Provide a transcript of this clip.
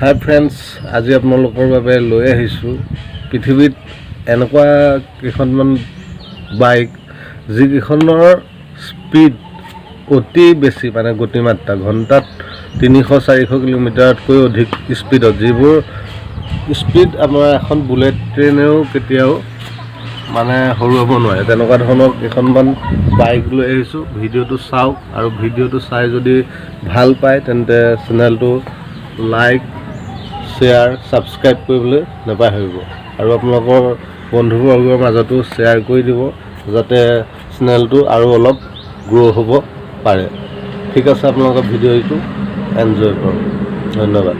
হাই friends, আজি আপোনালোকৰ বাবে লৈ আহিছোঁ পৃথিৱীত এনেকুৱা কেইখনমান বাইক যিকেইখনৰ স্পীড অতি বেছি, মানে গতিমাত্ৰা ঘণ্টাত 300-400 কিলোমিটাৰতকৈ অধিক স্পীডত, যিবোৰ স্পীড আমাৰ এখন বুলেট ট্ৰেইনেও কেতিয়াও মানে হৰুৱাব নোৱাৰে। তেনেকুৱা ধৰণৰ কেইখনমান বাইক লৈ আহিছোঁ। ভিডিঅ'টো চাওক আৰু ভিডিঅ'টো চাই যদি ভাল পায় তেন্তে চেনেলটো লাইক, শ্বেয়াৰ, ছাবস্ক্ৰাইব কৰিবলৈ নাপাহৰিব আৰু আপোনালোকৰ বন্ধুবৰ্গৰ মাজতো শ্বেয়াৰ কৰি দিব যাতে চেনেলটো আৰু অলপ গ্ৰ' হ'ব পাৰে। ঠিক আছে, আপোনালোকৰ ভিডিঅ'টো এনজয় কৰক। ধন্যবাদ।